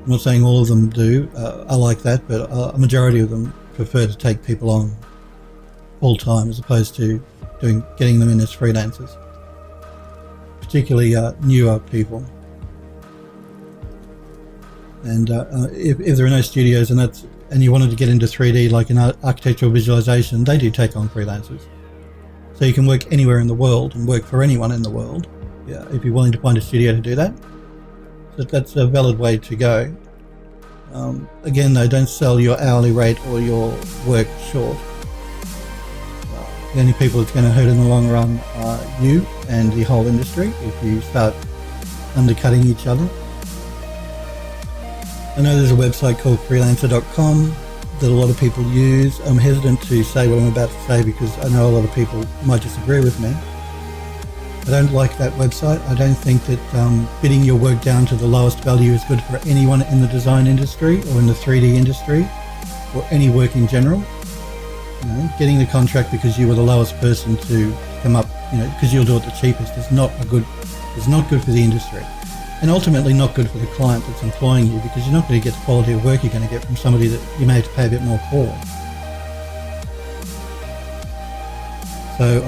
I'm not saying all of them do, are like that, but a majority of them prefer to take people on full-time as opposed to getting them in as freelancers, particularly newer people. And if there are no studios and you wanted to get into 3D, like in architectural visualization, they do take on freelancers. So you can work anywhere in the world and work for anyone in the world, yeah, if you're willing to find a studio to do that. So that's a valid way to go. Again, though, don't sell your hourly rate or your work short. The only people it's going to hurt in the long run are you and the whole industry if you start undercutting each other. I know there's a website called freelancer.com that a lot of people use. I'm hesitant to say what I'm about to say because I know a lot of people might disagree with me. I don't like that website. I don't think that bidding your work down to the lowest value is good for anyone in the design industry or in the 3D industry or any work in general. You know, getting the contract because you were the lowest person to come up, you know, because you'll do it the cheapest is not good for the industry, and ultimately not good for the client that's employing you, because you're not going to get the quality of work you're going to get from somebody that you may have to pay a bit more for. So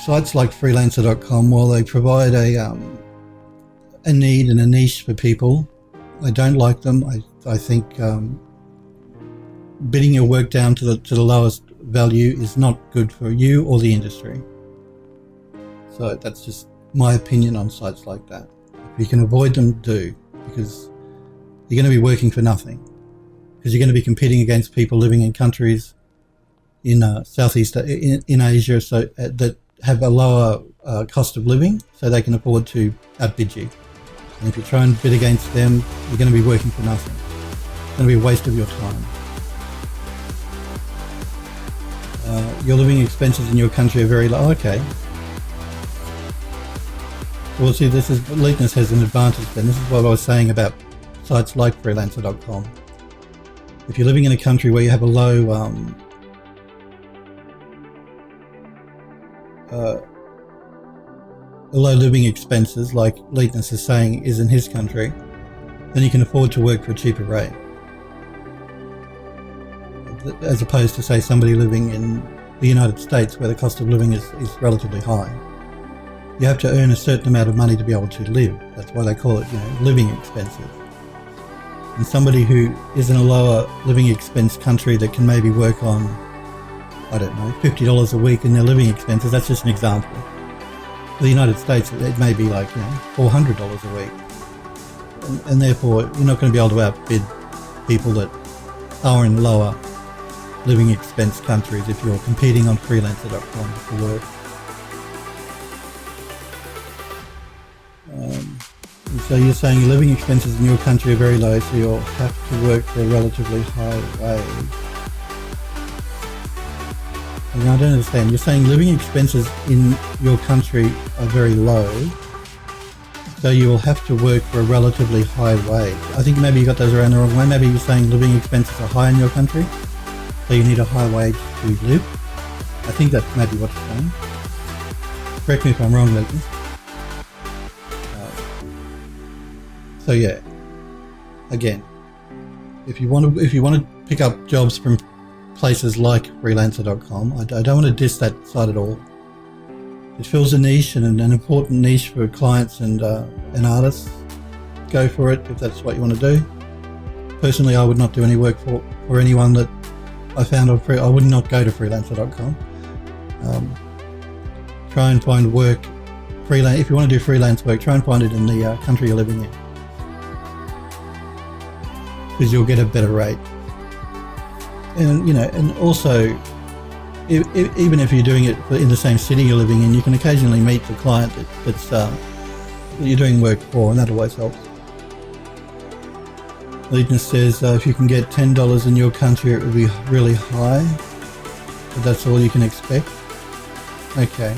sites like freelancer.com, while they provide a need and a niche for people, I don't like them. I think bidding your work down to the lowest value is not good for you or the industry. So that's just my opinion on sites like that. If you can avoid them, do, because you're going to be working for nothing, because you're going to be competing against people living in countries in Southeast in Asia, so that have a lower cost of living, so they can afford to outbid you. And if you try and bid against them, you're going to be working for nothing. It's going to be a waste of your time. Your living expenses in your country are very low. Okay. Well, see, Lina has an advantage then. This is what I was saying about sites like freelancer.com. If you're living in a country where you have a low living expenses, like Lina is saying is in his country, then you can afford to work for a cheaper rate, as opposed to, say, somebody living in the United States where the cost of living is relatively high. You have to earn a certain amount of money to be able to live. That's why they call it, you know, living expenses. And somebody who is in a lower living expense country that can maybe work on, I don't know, $50 a week in their living expenses, that's just an example. For the United States, it may be like, you know, $400 a week. And therefore, you're not going to be able to outbid people that are in lower living expense countries if you're competing on freelancer.com for work. So you're saying your living expenses in your country are very low, so you'll have to work for a relatively high wage. I don't understand. You're saying living expenses in your country are very low, so you will have to work for a relatively high wage. I think maybe you got those around the wrong way. Maybe you're saying living expenses are high in your country, so you need a high wage to live. I think that's maybe what you're saying. Correct me if I'm wrong, Lucas. So yeah, again, if you want to pick up jobs from places like freelancer.com, I don't want to diss that site at all. It fills a niche and an important niche for clients and artists. Go for it if that's what you want to do. Personally, I would not do any work for anyone that I found on I would not go to freelancer.com. Try and find work freelance. If you want to do freelance work, try and find it in the country you're living in, because you'll get a better rate. And you know, and also, even if you're doing it in the same city you're living in, you can occasionally meet the client that you're doing work for, and that always helps. Lina says if you can get $10 in your country, it would be really high, but that's all you can expect. Okay.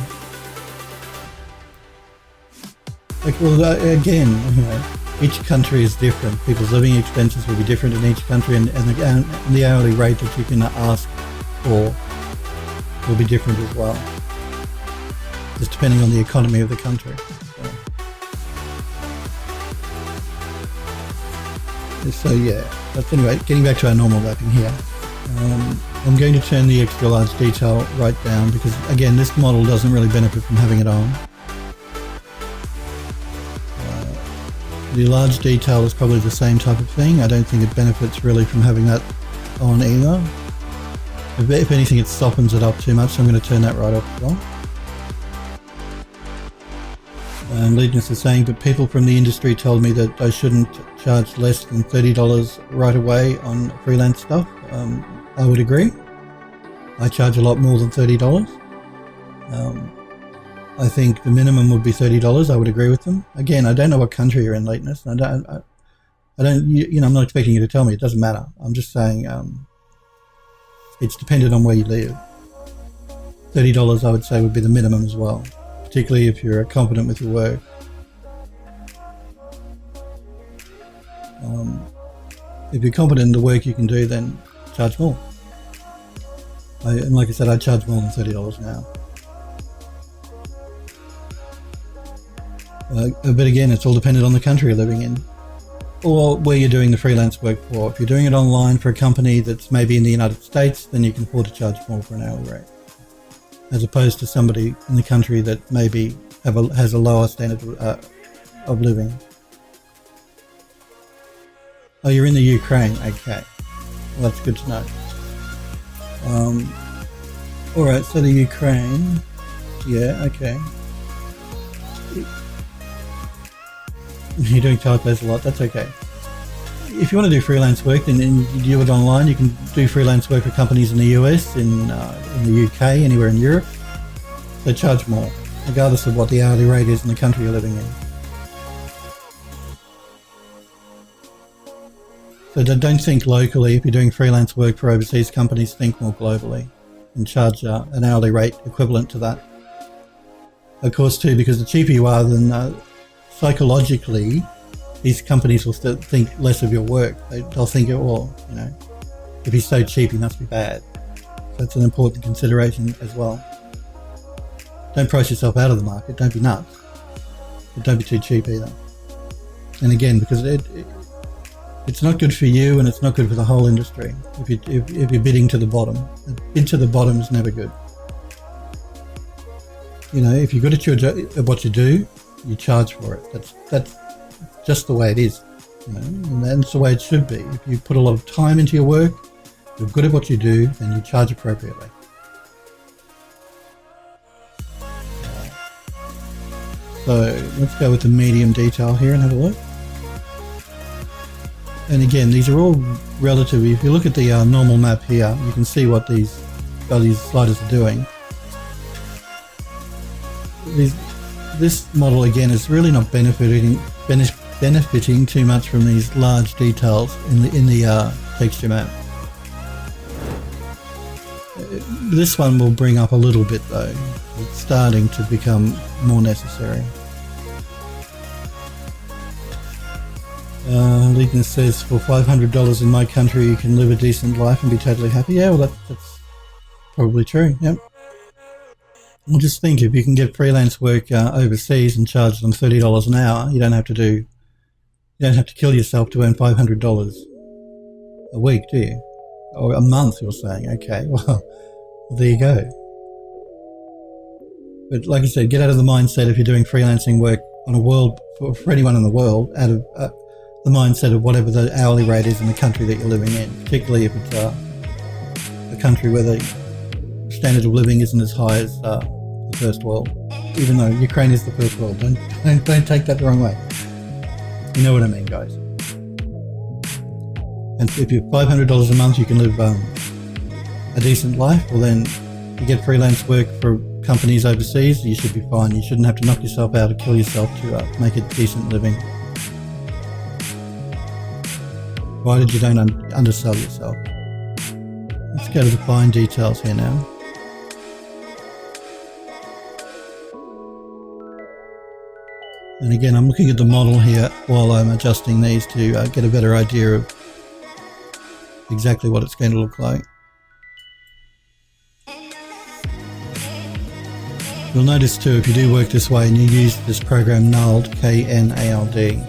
Well, again, you know, each country is different. People's living expenses will be different in each country, and the hourly rate that you can ask for will be different as well, just depending on the economy of the country. So. So yeah, but anyway, getting back to our normal wrapping here. I'm going to turn the extra large detail right down because again, this model doesn't really benefit from having it on. The large detail is probably the same type of thing. I don't think it benefits really from having that on either. If anything, it softens it up too much, so I'm going to turn that right off as well. And Leadness is saying, but people from the industry told me that I shouldn't charge less than $30 right away on freelance stuff. I would agree. I charge a lot more than $30. I think the minimum would be $30. I would agree with them. Again, I don't know what country you're in, Lateness. I don't. I'm not expecting you to tell me. It doesn't matter. I'm just saying it's dependent on where you live. $30, I would say, would be the minimum as well, particularly if you're competent with your work. If you're competent in the work you can do, then charge more. And like I said, I charge more than $30 now. But again, it's all dependent on the country you're living in or where you're doing the freelance work for. If you're doing it online for a company that's maybe in the United States, then you can afford to charge more for an hourly rate, as opposed to somebody in the country that maybe has a lower standard of living. Oh, you're in the Ukraine. Okay. Well, that's good to know. Alright, so the Ukraine. Yeah, okay. You're doing typos a lot, that's okay. If you want to do freelance work, then you do it online. You can do freelance work for companies in the US, in the UK, anywhere in Europe. So charge more, regardless of what the hourly rate is in the country you're living in. So don't think locally. If you're doing freelance work for overseas companies, think more globally and charge an hourly rate equivalent to that. Of course, too, because the cheaper you are, then psychologically, these companies will think less of your work. They'll think, well, if he's so cheap, he must be bad. So that's an important consideration as well. Don't price yourself out of the market. Don't be nuts. But don't be too cheap either. And again, because it's not good for you and it's not good for the whole industry if you're bidding to the bottom. A bid to the bottom is never good. If you're good at what you do, you charge for it. That's just the way it is, and that's the way it should be. If you put a lot of time into your work, you're good at what you do, then you charge appropriately. So let's go with the medium detail here and have a look. And again, these are all relative. If you look at the normal map here, you can see what these sliders are doing. This model again is really not benefiting too much from these large details in the texture map. This one will bring up a little bit though. It's starting to become more necessary. Lina says for $500 in my country you can live a decent life and be totally happy. Yeah, well that's probably true. Yep. Well, just think, if you can get freelance work overseas and charge them $30 an hour, you don't have to kill yourself to earn $500 a week, do you? Or a month, you're saying. Okay, well, there you go. But like I said, get out of the mindset, if you're doing freelancing work on a world, for anyone in the world, out of the mindset of whatever the hourly rate is in the country that you're living in, particularly if it's a country where the standard of living isn't as high as the first world, even though Ukraine is the first world. Don't take that the wrong way. You know what I mean, guys. And if you're $500 a month, you can live a decent life. Well, then you get freelance work for companies overseas, you should be fine. You shouldn't have to knock yourself out or kill yourself to make a decent living. Provided you don't undersell yourself. Let's go to the fine details here now. And again, I'm looking at the model here while I'm adjusting these to get a better idea of exactly what it's going to look like. You'll notice too, if you do work this way and you use this program Knald, K-N-A-L-D,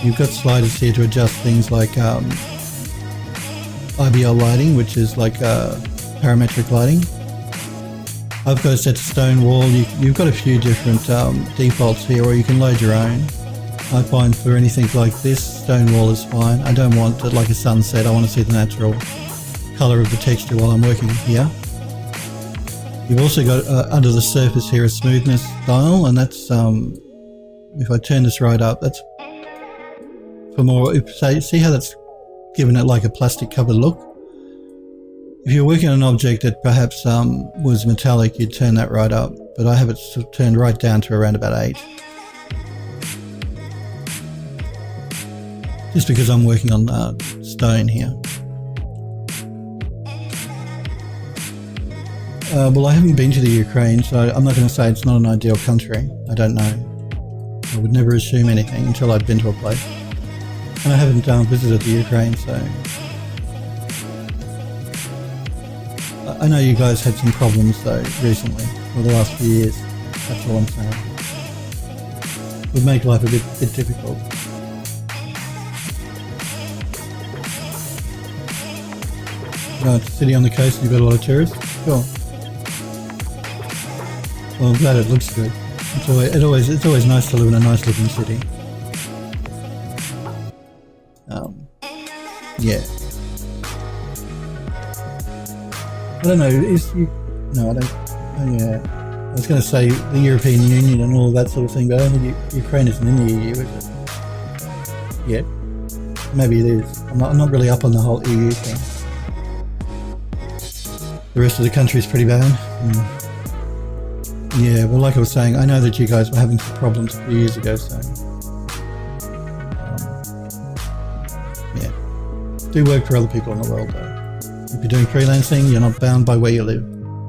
You've got sliders here to adjust things like IBL lighting, which is like parametric lighting. I've got it set to stone wall. You've got a few different defaults here, or you can load your own. I find for anything like this, stone wall is fine. I don't want it like a sunset. I want to see the natural colour of the texture while I'm working here. You've also got under the surface here a smoothness dial, and that's if I turn this right up, that's for more. See how that's given it like a plastic covered look. If you're working on an object that perhaps was metallic, you'd turn that right up, but I have it turned right down to around about 8. Just because I'm working on stone here. Well, I haven't been to the Ukraine, so I'm not going to say it's not an ideal country. I don't know. I would never assume anything until I've been to a place. And I haven't visited the Ukraine, so... I know you guys had some problems though recently, or the last few years. That's all I'm saying. It would make life a bit difficult. No, it's a city on the coast and you've got a lot of tourists? Cool. Well, I'm glad it looks good. It's always nice to live in a nice looking city. Yeah. I don't know, no, I don't, oh yeah, I was going to say the European Union and all that sort of thing, but I don't think Ukraine isn't in the EU, is it? Yet. Maybe it is. I'm not really up on the whole EU thing. The rest of the country is pretty bad. Yeah, well, like I was saying, I know that you guys were having some problems a few years ago, so... yeah. Do work for other people in the world, though. If you're doing freelancing, you're not bound by where you live,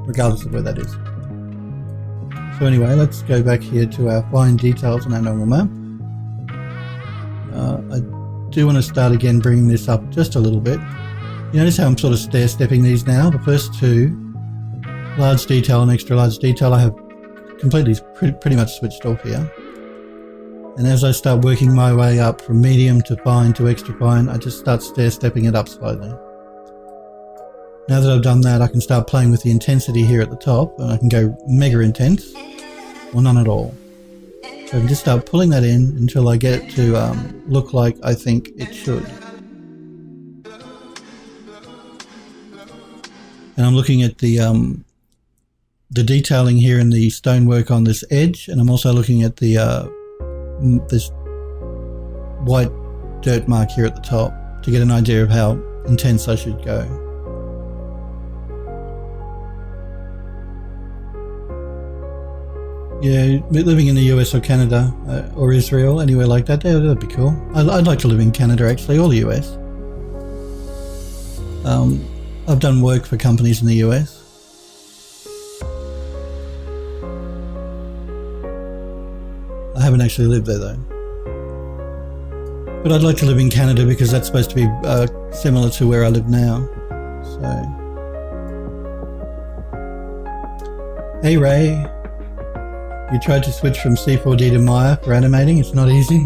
regardless of where that is. So anyway, let's go back here to our fine details on our normal map. I do want to start again bringing this up just a little bit. You notice how I'm sort of stair-stepping these now? The first two, large detail and extra large detail, I have completely pretty much switched off here. And as I start working my way up from medium to fine to extra fine, I just start stair-stepping it up slowly. Now that I've done that, I can start playing with the intensity here at the top, and I can go mega intense or none at all. So I can just start pulling that in until I get it to look like I think it should. And I'm looking at the detailing here in the stonework on this edge, and I'm also looking at the this white dirt mark here at the top to get an idea of how intense I should go. Yeah, living in the US or Canada or Israel, anywhere like that, that'd be cool. I'd like to live in Canada actually, or the US. I've done work for companies in the US. I haven't actually lived there though. But I'd like to live in Canada because that's supposed to be similar to where I live now. So, hey Ray. You tried to switch from C4D to Maya for animating, it's not easy.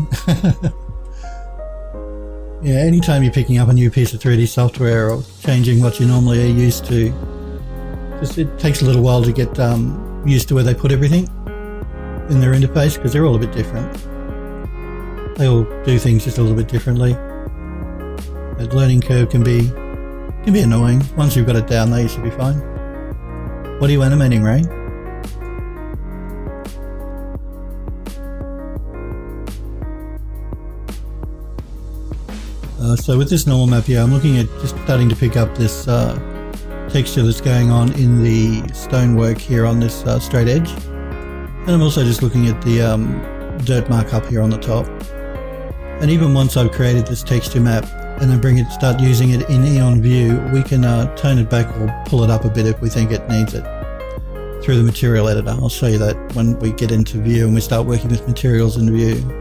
Yeah, anytime you're picking up a new piece of 3D software or changing what you normally are used to, it takes a little while to get used to where they put everything in their interface, because they're all a bit different. They all do things just a little bit differently. That learning curve can be annoying. Once you've got it down there, you should be fine. What are you animating, Ray? So with this normal map here, I'm looking at just starting to pick up this texture that's going on in the stonework here on this straight edge. And I'm also just looking at the dirt mark up here on the top. And even once I've created this texture map and I start using it in Eon View, we can tone it back or pull it up a bit if we think it needs it through the material editor. I'll show you that when we get into View and we start working with materials in View.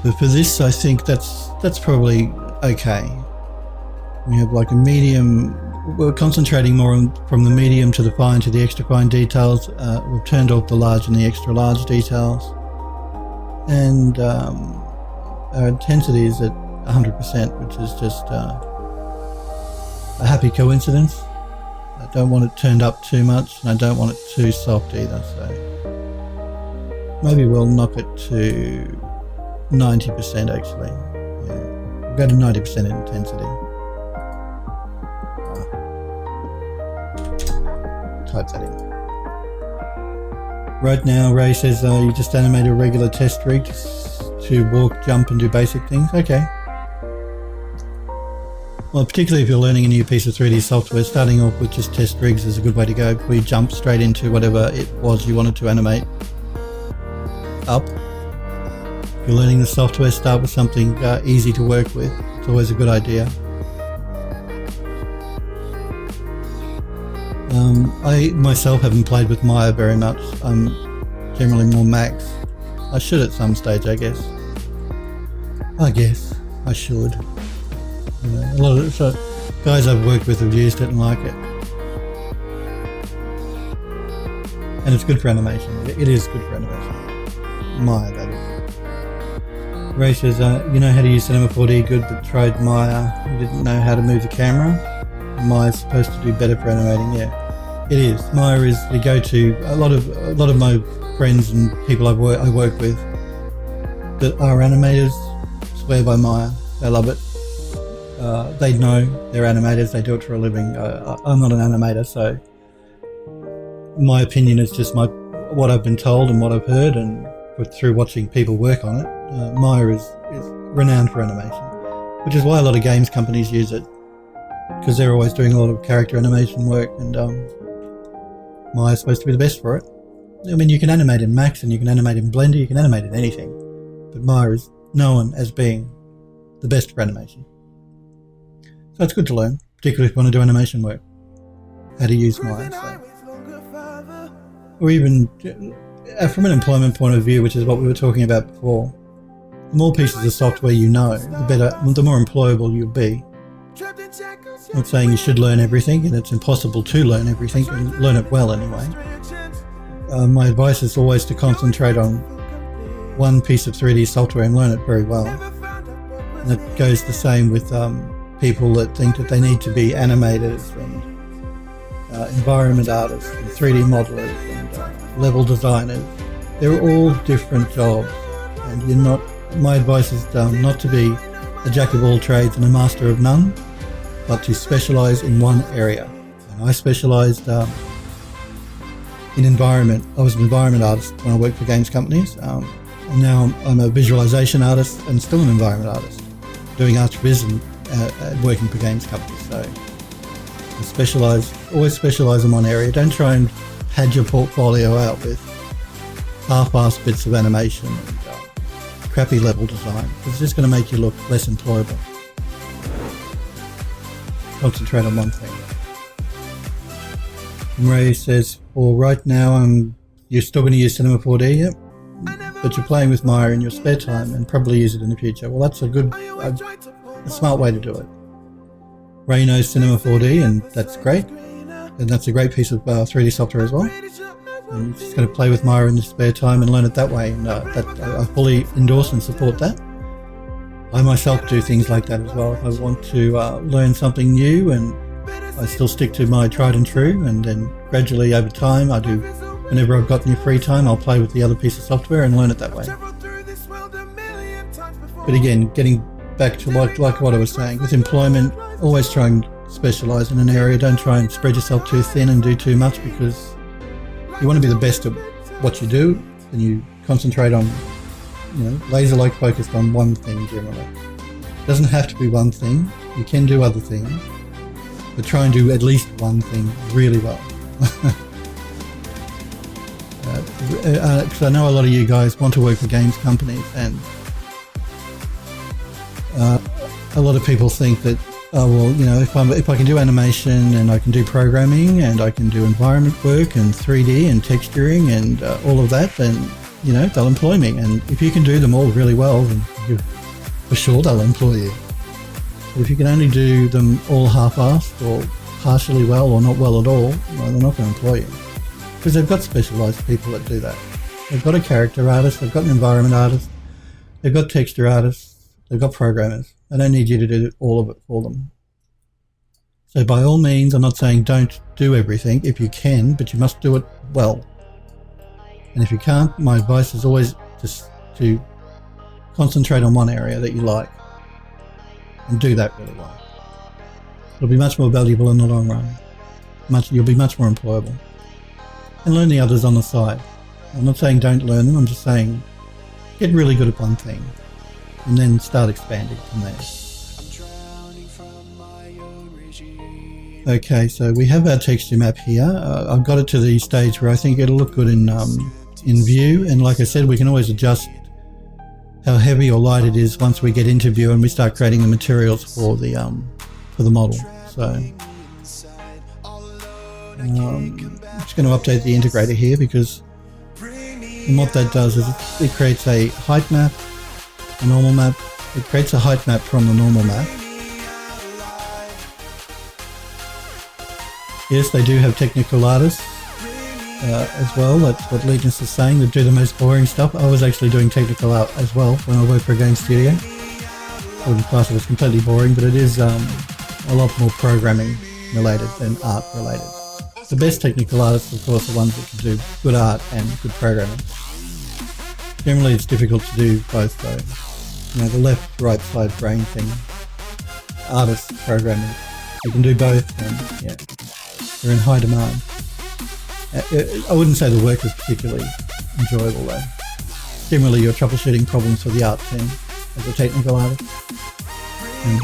But for this, I think that's probably okay. We have like a medium. We're concentrating more from the medium to the fine to the extra fine details. We've turned off the large and the extra large details. and our intensity is at 100%, which is just a happy coincidence. I don't want it turned up too much, and I don't want it too soft either, so maybe we'll knock it to 90% actually. Yeah, we'll go to 90% intensity. Type that in. Right now, Ray says you just animate a regular test rig to walk, jump and do basic things. Okay. Well, particularly if you're learning a new piece of 3D software, starting off with just test rigs is a good way to go before you jump straight into whatever it was you wanted to animate up. If you're learning the software, start with something easy to work with. It's always a good idea. I myself haven't played with Maya very much. I'm generally more Max. I should at some stage, I guess. I should. You know, a lot of guys I've worked with have used it and like it. And it's good for animation. It is good for animation. Maya, that is. Ray says, you know how to use Cinema 4D good, but tried Maya. You didn't know how to move the camera. Maya's supposed to do better for animating. Yeah, it is. Maya is the go-to. A lot of my friends and people I work with that are animators swear by Maya. They love it. They know they're animators. They do it for a living. I'm not an animator, so my opinion is just what I've been told and what I've heard, and through watching people work on it. Maya is renowned for animation, which is why a lot of games companies use it, because they're always doing a lot of character animation work, and Maya's supposed to be the best for it. I mean, you can animate in Max and you can animate in Blender, you can animate in anything, but Maya is known as being the best for animation. So it's good to learn, particularly if you want to do animation work, how to use Maya. So. Or even from an employment point of view, which is what we were talking about before, the more pieces of software you know, the better, the more employable you'll be. I'm not saying you should learn everything, and it's impossible to learn everything, and learn it well anyway. My advice is always to concentrate on one piece of 3D software and learn it very well. And it goes the same with people that think that they need to be animators and environment artists and 3D modelers and level designers. They're all different jobs, and you're not. My advice is not to be a jack of all trades and a master of none, but to specialise in one area. And I specialised in environment. I was an environment artist when I worked for games companies. And now I'm a visualisation artist and still an environment artist, doing ArchViz and working for games companies. So always specialise in one area. Don't try and pad your portfolio out with half-assed bits of animation and crappy level design. It's just going to make you look less employable. Concentrate on one thing. Ray says, well, right now you're still going to use Cinema 4D, yep, but you're playing with Maya in your spare time and probably use it in the future. Well, that's a smart way to do it. Ray knows Cinema 4D, and that's great. And that's a great piece of 3D software as well. And you're just going to play with Maya in your spare time and learn it that way. And I fully endorse and support that. I myself do things like that as well. If I want to learn something new, and I still stick to my tried and true, and then gradually over time I do, whenever I've got any free time, I'll play with the other piece of software and learn it that way. But again, getting back to like what I was saying, with employment, always try and specialise in an area. Don't try and spread yourself too thin and do too much, because you want to be the best at what you do, and you concentrate on, laser-like focused on one thing generally. It doesn't have to be one thing. You can do other things, but try and do at least one thing really well. Because I know a lot of you guys want to work for games companies, and a lot of people think that, if I can do animation and I can do programming and I can do environment work and 3D and texturing and all of that, then they'll employ me. And if you can do them all really well, then for sure they'll employ you. But if you can only do them all half-assed or partially well or not well at all, well, they're not going to employ you, because they've got specialised people that do that. They've got a character artist, they've got an environment artist, They've got texture artists, they've got programmers. They don't need you to do all of it for them. So by all means, I'm not saying don't do everything if you can, but you must do it well. And if you can't, my advice is always just to concentrate on one area that you like and do that really well. It'll be much more valuable in the long run. You'll be much more employable. And learn the others on the side. I'm not saying don't learn them, I'm just saying get really good at one thing and then start expanding from there. Okay, so we have our texture map here. I've got it to the stage where I think it'll look good in view, and like I said, we can always adjust how heavy or light it is once we get into view and we start creating the materials for the model. So I'm just going to update the integrator here, because and what that does is it creates a height map, a normal map. It creates a height map from the normal map. Yes, they do have technical artists as well. That's what Linus is saying. They do the most boring stuff. I was actually doing technical art as well when I worked for a game studio. I wouldn't class it as completely boring, but it is a lot more programming related than art related. The best technical artists, of course, are ones that can do good art and good programming. Generally, it's difficult to do both, though. You know, the left-right side brain thing, artists, programming, you can do both, and yeah. They're in high demand. I wouldn't say the work is particularly enjoyable though. Generally you're troubleshooting problems for the art team as a technical artist. And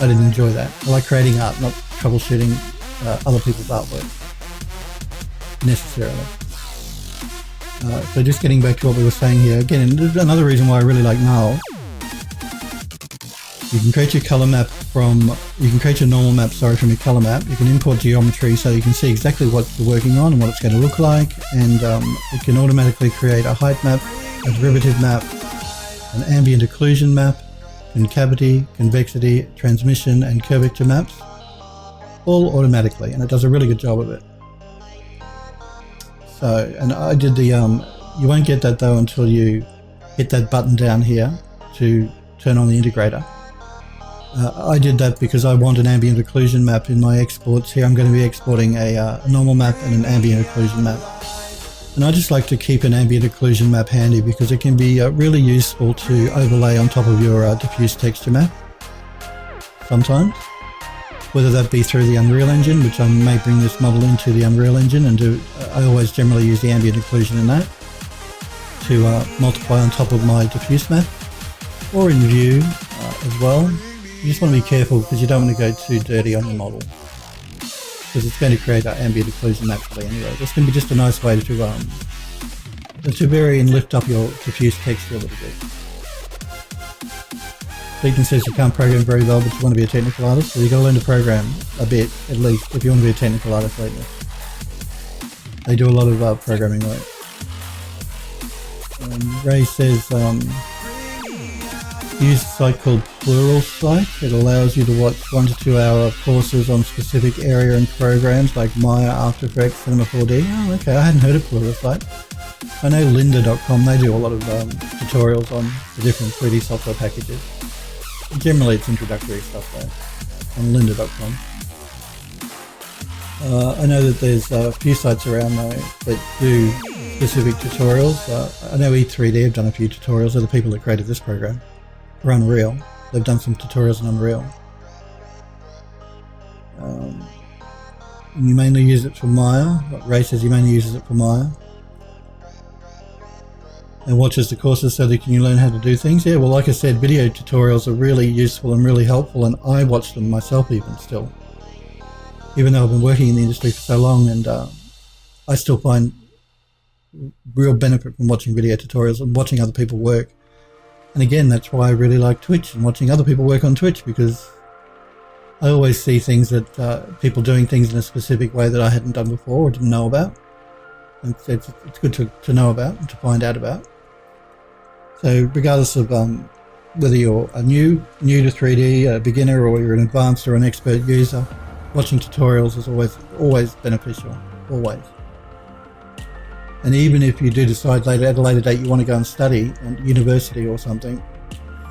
I didn't enjoy that. I like creating art, not troubleshooting other people's artwork necessarily. So just getting back to what we were saying here, again, another reason why I really like Null. You can create your color map you can create your normal map, from your color map. You can import geometry so you can see exactly what you're working on and what it's going to look like, and it can automatically create a height map, a derivative map, an ambient occlusion map, concavity, convexity, transmission, and curvature maps, all automatically, and it does a really good job of it. So, and I did the, you won't get that though until you hit that button down here to turn on the integrator. I did that because I want an ambient occlusion map in my exports. Here I'm going to be exporting a normal map and an ambient occlusion map. And I just like to keep an ambient occlusion map handy because it can be really useful to overlay on top of your diffuse texture map sometimes. Whether that be through the Unreal Engine, which I may bring this model into the Unreal Engine and do, I always generally use the ambient occlusion in that to multiply on top of my diffuse map, or in view as well. You just want to be careful because you don't want to go too dirty on your model, because it's going to create an ambient occlusion naturally anyway. This can be just a nice way to vary and lift up your diffuse texture a little bit. Deacon says you can't program very well, but you want to be a technical artist, so you've got to learn to program a bit, at least, if you want to be a technical artist later. They do a lot of programming work. Ray says, use a site called Pluralsight. It allows you to watch 1 to 2 hour courses on specific area and programs like Maya, After Effects, Cinema 4D. Oh, okay, I hadn't heard of Pluralsight. I know Lynda.com, they do a lot of tutorials on the different 3D software packages. Generally it's introductory stuff though, on Lynda.com. I know that there's a few sites around though that do specific tutorials. I know E3D have done a few tutorials. They're the people that created this program. For Unreal. They've done some tutorials in Unreal. You mainly use it for Maya. Ray says he mainly uses it for Maya. And watches the courses so that you can learn how to do things. Yeah, well, like I said, video tutorials are really useful and really helpful, and I watch them myself even still. Even though I've been working in the industry for so long, and I still find real benefit from watching video tutorials and watching other people work. And again, that's why I really like Twitch and watching other people work on Twitch, because I always see things that people doing things in a specific way that I hadn't done before or didn't know about. And it's good to know about and to find out about. So regardless of whether you're a new to 3D, a beginner, or you're an advanced or an expert user, watching tutorials is always beneficial, always. And even if you do decide later at a later date you want to go and study at university or something,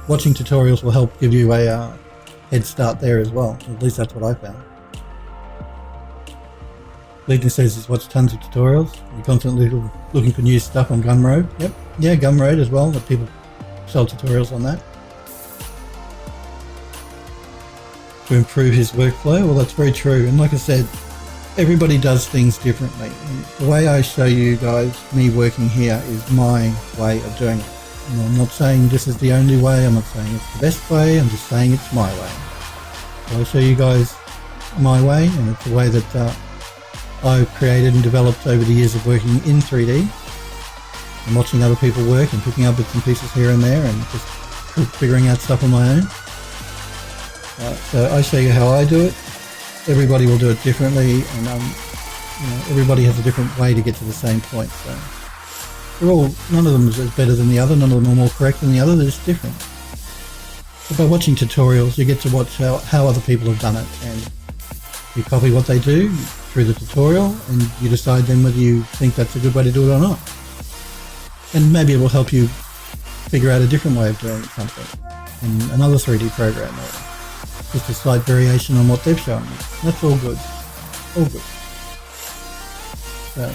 watching tutorials will help give you a head start there as well. At least that's what I found. Lina says he's watched tons of tutorials. You're constantly looking for new stuff on Gumroad. Yep, yeah, Gumroad as well, that people sell tutorials on that. To improve his workflow, well, that's very true. And like I said, everybody does things differently. And the way I show you guys me working here is my way of doing it. And I'm not saying this is the only way, I'm not saying it's the best way, I'm just saying it's my way. So I'll show you guys my way, and it's the way that I've created and developed over the years of working in 3D and watching other people work and picking up bits and pieces here and there and just figuring out stuff on my own. So I show you how I do it. Everybody will do it differently, and everybody has a different way to get to the same point. So none of them is better than the other, none of them are more correct than the other, they're just different. So by watching tutorials, you get to watch how other people have done it, and you copy what they do through the tutorial, and you decide then whether you think that's a good way to do it or not. And maybe it will help you figure out a different way of doing something in another 3D program, or just a slight variation on what they've shown you. That's all good. All good. So,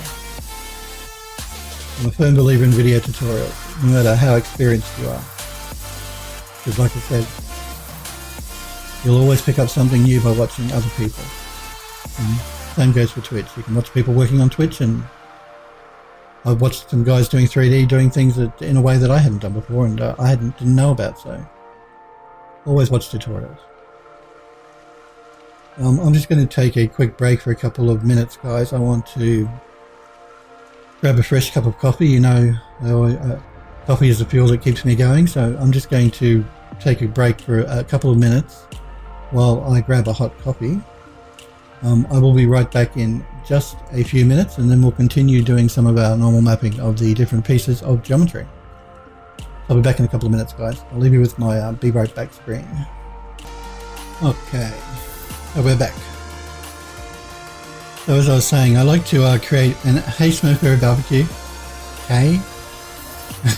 I'm a firm believer in video tutorials, no matter how experienced you are. Because like I said, you'll always pick up something new by watching other people. And same goes for Twitch. You can watch people working on Twitch, and I've watched some guys doing 3D, doing things that, in a way that I hadn't done before, and I didn't know about, so always watch tutorials. I'm just going to take a quick break for a couple of minutes, guys. I want to grab a fresh cup of coffee. You know, coffee is the fuel that keeps me going, so I'm just going to take a break for a couple of minutes while I grab a hot coffee. I will be right back in just a few minutes, and then we'll continue doing some of our normal mapping of the different pieces of geometry. I'll be back in a couple of minutes, guys. I'll leave you with my be right back screen. Okay, so we're back. So as I was saying, I like to create an Hey Smoker Barbecue. Hey? I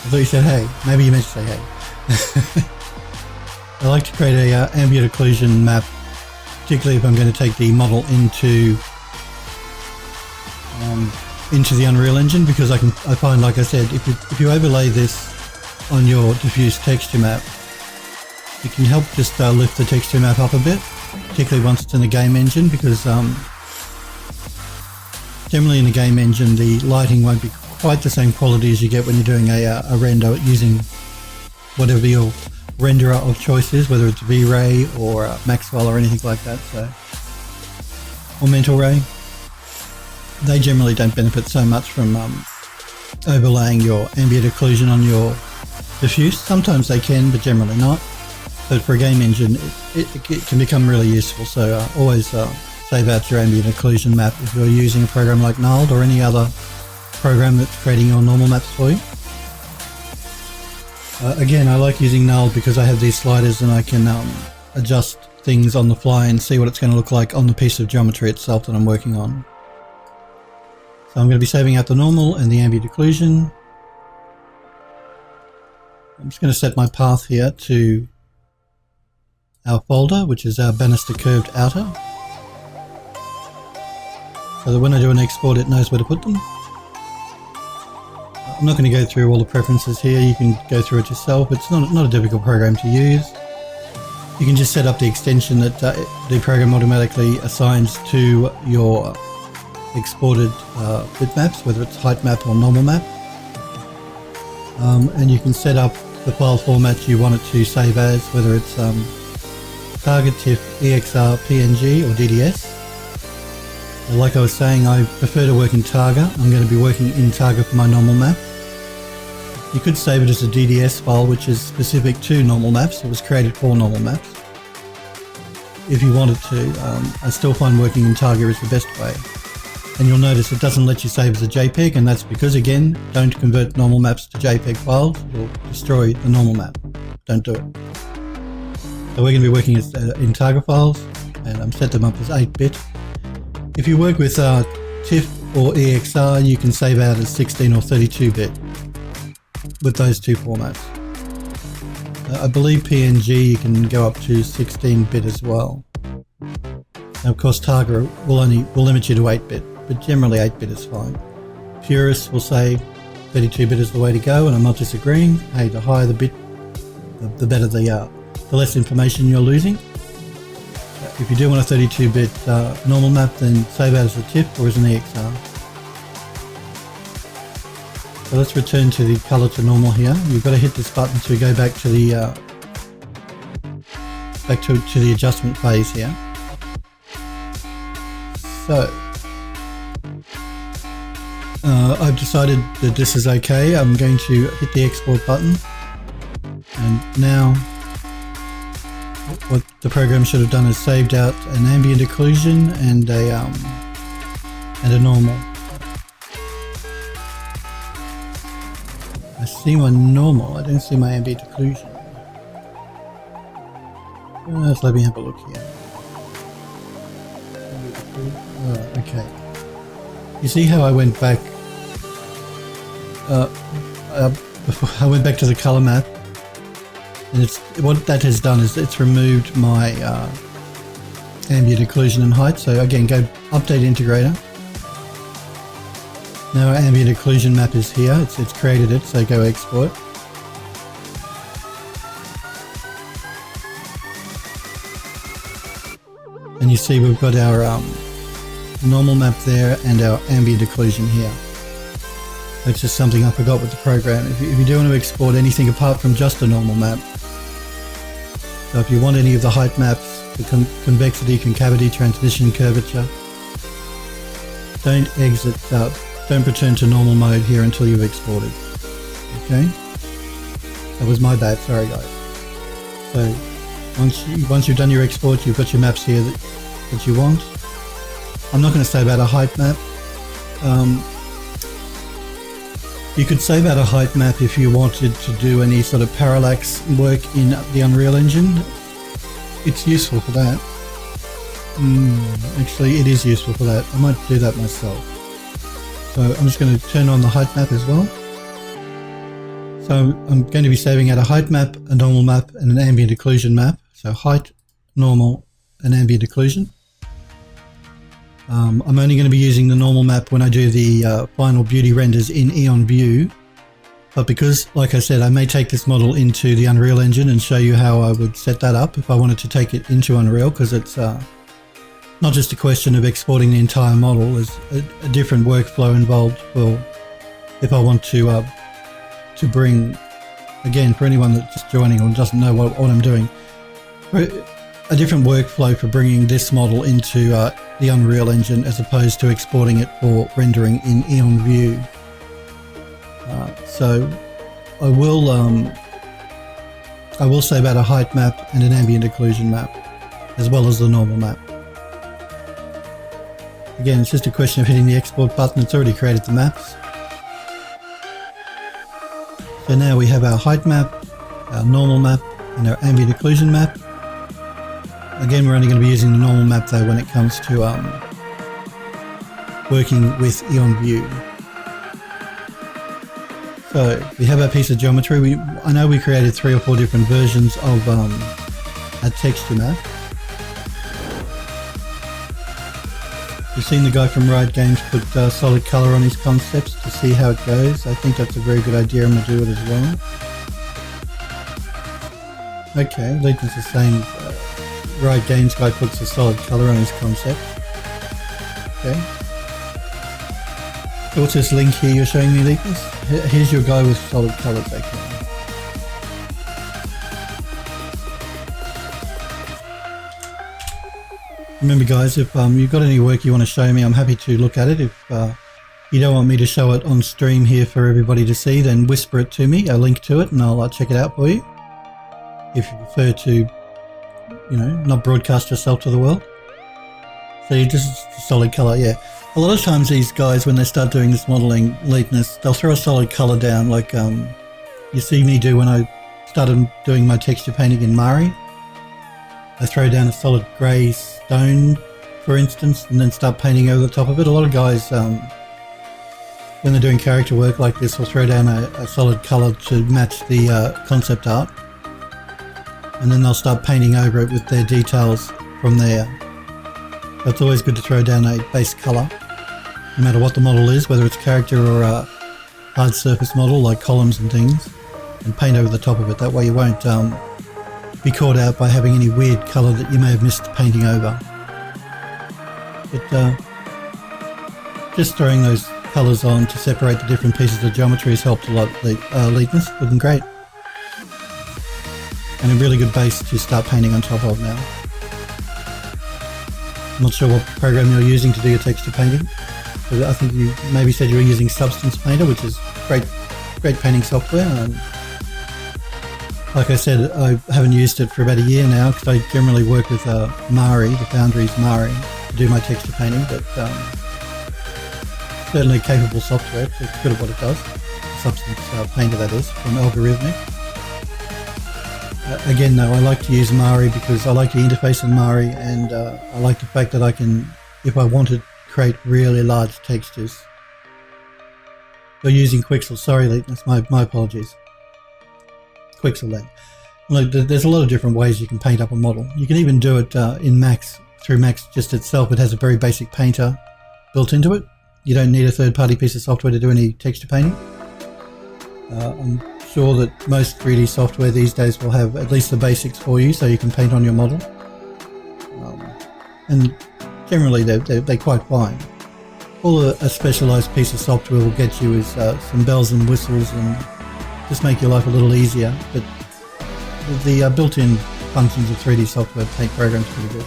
thought you said hey. Maybe you meant to say hey. I like to create a ambient occlusion map, particularly if I'm going to take the model into the Unreal Engine, because I find, like I said, if you overlay this on your diffuse texture map, it can help just lift the texture map up a bit, particularly once it's in the game engine, because generally in the game engine the lighting won't be quite the same quality as you get when you're doing a render using whatever your renderer of choice is, whether it's V-Ray or Maxwell or anything like that, so, or Mental Ray. They generally don't benefit so much from overlaying your ambient occlusion on your diffuse. Sometimes they can, but generally not. But for a game engine, it can become really useful, so always save out your ambient occlusion map if you're using a program like Nulled or any other program that's creating your normal maps for you. Again, I like using Nulled because I have these sliders and I can adjust things on the fly and see what it's going to look like on the piece of geometry itself that I'm working on. So I'm going to be saving out the normal and the ambient occlusion. I'm just going to set my path here to our folder, which is our banister curved outer, so that when I do an export it knows where to put them. I'm not going to go through all the preferences here, you can go through it yourself. It's not a difficult program to use. You can just set up the extension that the program automatically assigns to your exported bitmaps, whether it's height map or normal map. And you can set up the file format you want it to save as, whether it's target, TIFF, EXR, PNG or DDS. Like I was saying, I prefer to work in Targa. I'm going to be working in Targa for my normal map. You could save it as a DDS file, which is specific to normal maps. It was created for normal maps. If you wanted to, I still find working in Targa is the best way. And you'll notice it doesn't let you save as a JPEG, and that's because, again, don't convert normal maps to JPEG files. You'll destroy the normal map. Don't do it. So we're going to be working in Targa files, and I'm set them up as 8-bit. If you work with TIFF or EXR, you can save out as 16 or 32-bit with those two formats. I believe PNG you can go up to 16-bit as well. Now, of course, Targa will limit you to 8-bit, but generally 8-bit is fine. Purists will say 32-bit is the way to go, and I'm not disagreeing. Hey, the higher the bit, the better the less information you're losing. If you do want a 32-bit normal map, then save out as a TIFF or as an EXR. So let's return to the color to normal here. You've got to hit this button to go back to the the adjustment phase here. So I've decided that this is okay. I'm going to hit the export button, and now what the program should have done is saved out an ambient occlusion and a normal. I see my normal, I don't see my ambient occlusion. Let's let me have a look here. Okay. You see how I went back? I went back to the color map, and what that has done is it's removed my ambient occlusion and height. So again, go update integrator. Now our ambient occlusion map is here. It's created it. So go export. And you see we've got our normal map there and our ambient occlusion here. That's just something I forgot with the program. If you do want to export anything apart from just a normal map, so if you want any of the height maps, the convexity, concavity, transmission, curvature, don't return to normal mode here until you've exported. Okay? That was my bad, sorry guys. So once you've done your export, you've got your maps here that you want. I'm not going to save out a height map. You could save out a height map if you wanted to do any sort of parallax work in the Unreal Engine. It's useful for that. Actually, it is useful for that. I might do that myself. So I'm just going to turn on the height map as well. So I'm going to be saving out a height map, a normal map, and an ambient occlusion map. So height, normal, and ambient occlusion. I'm only going to be using the normal map when I do the final beauty renders in Eon View. But because, like I said, I may take this model into the Unreal Engine and show you how I would set that up if I wanted to take it into Unreal, because it's not just a question of exporting the entire model. There's a different workflow involved for if I want to bring, again, for anyone that's just joining or doesn't know what I'm doing, a different workflow for bringing this model into the Unreal Engine as opposed to exporting it for rendering in Eon View. So I will save out a height map and an ambient occlusion map, as well as the normal map. Again, it's just a question of hitting the export button. It's already created the maps. So now we have our height map, our normal map, and our ambient occlusion map. Again, we're only going to be using the normal map though when it comes to working with Eon View. So we have our piece of geometry. I know we created 3 or 4 different versions of a texture map. You've seen the guy from Riot Games put solid color on his concepts to see how it goes. I think that's a very good idea. I'm going to do it as well. Okay, Leighton's is saying Riot Games guy puts a solid color on his concept. Okay. So what's this link here you're showing me, Leighton? Here's your guy with solid colors, okay. Remember guys, if you've got any work you want to show me, I'm happy to look at it. If you don't want me to show it on stream here for everybody to see, then whisper it to me, a link to it, and I'll check it out for you. If you prefer to, you know, not broadcast yourself to the world. So you just solid color, yeah. A lot of times these guys, when they start doing this modeling, they'll throw a solid color down, like you see me do when I started doing my texture painting in Mari. I throw down a solid grey stone for instance, and then start painting over the top of it. A lot of guys, when they're doing character work like this, will throw down a solid colour to match the concept art, and then they'll start painting over it with their details from there. So it's always good to throw down a base colour, no matter what the model is, whether it's character or a hard surface model like columns and things, and paint over the top of it. That way you won't be caught out by having any weird colour that you may have missed painting over. But just throwing those colours on to separate the different pieces of geometry has helped a lot. The neatness looking great, and a really good base to start painting on top of now. I'm not sure what program you're using to do your texture painting, but I think you maybe said you were using Substance Painter, which is great painting software. And like I said, I haven't used it for about a year now because I generally work with Mari, the Foundry's Mari, to do my texture painting, but certainly capable software. It's good at what it does. Substance Painter, that is, from Algorithmic. Again though, I like to use Mari because I like the interface in Mari, and I like the fact that I can, if I want to, create really large textures. So using Quixel, sorry Leetness, my apologies. Quixel then. Look, there's a lot of different ways you can paint up a model. You can even do it in Max, through Max just itself. It has a very basic painter built into it. You don't need a third-party piece of software to do any texture painting. I'm sure that most 3D software these days will have at least the basics for you so you can paint on your model. And generally they're quite fine. All a specialised piece of software will get you is some bells and whistles and just make your life a little easier. But the built-in functions of 3D software paint programs are pretty good.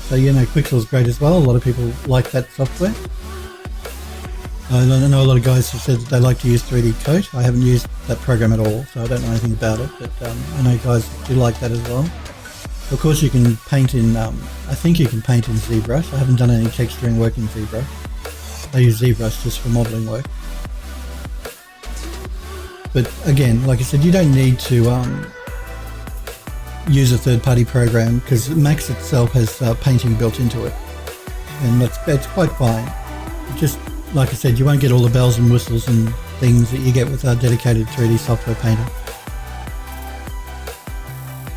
So you know, Quixel is great as well. A lot of people like that software. I know a lot of guys have said that they like to use 3D Coat. I haven't used that program at all, so I don't know anything about it, but I know guys do like that as well. Of course you can paint in, I think you can paint in ZBrush. I haven't done any texturing work in ZBrush. I use ZBrush just for modelling work. But again, like I said, you don't need to use a third-party program because Max itself has painting built into it, and it's quite fine. Just like I said, you won't get all the bells and whistles and things that you get with a dedicated 3D software painter.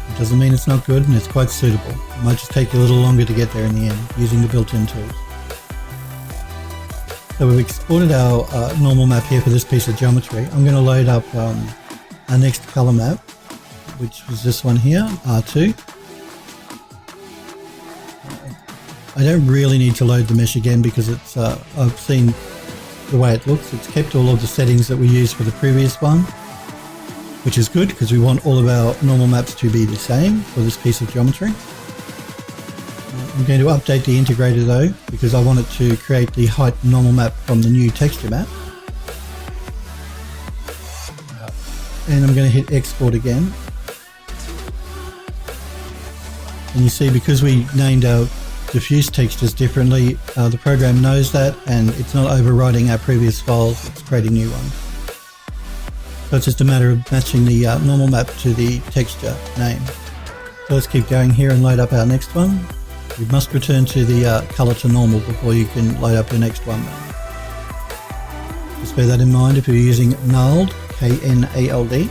It doesn't mean it's not good, and it's quite suitable. It might just take you a little longer to get there in the end using the built-in tools. So we've exported our normal map here for this piece of geometry. I'm going to load up our next color map, which was this one here, R2. I don't really need to load the mesh again because it's I've seen the way it looks. It's kept all of the settings that we used for the previous one, which is good because we want all of our normal maps to be the same for this piece of geometry. I'm going to update the integrator though because I want it to create the height normal map from the new texture map. And I'm going to hit export again. And you see, because we named our diffuse textures differently, the program knows that and it's not overriding our previous files, it's creating new ones. So it's just a matter of matching the normal map to the texture name. So let's keep going here and load up our next one. You must return to the color to normal before you can load up your next one. Just bear that in mind if you're using Knald, K-N-A-L-D.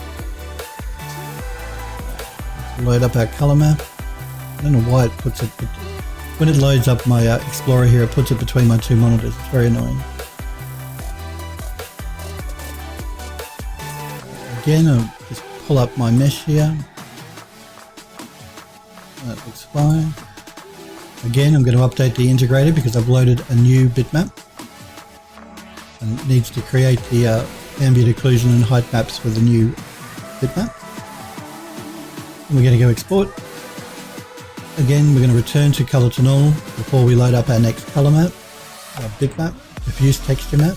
Let's load up our color map. I don't know why it puts it, when it loads up my Explorer here, it puts it between my two monitors. It's very annoying. Again, I'll just pull up my mesh here. That looks fine. Again, I'm going to update the integrator because I've loaded a new bitmap. And it needs to create the ambient occlusion and height maps for the new bitmap. And we're going to go export. Again, we're going to return to color to normal before we load up our next color map, our bitmap, diffuse texture map.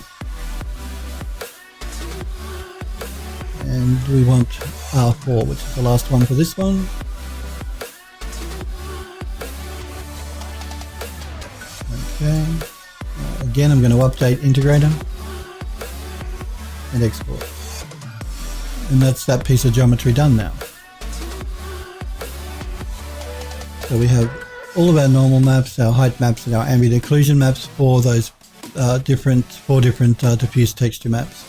And we want R4, which is the last one for this one. Okay. Again, I'm going to update integrator and export. And that's that piece of geometry done now. So we have all of our normal maps, our height maps, and our ambient occlusion maps for those four different diffuse texture maps.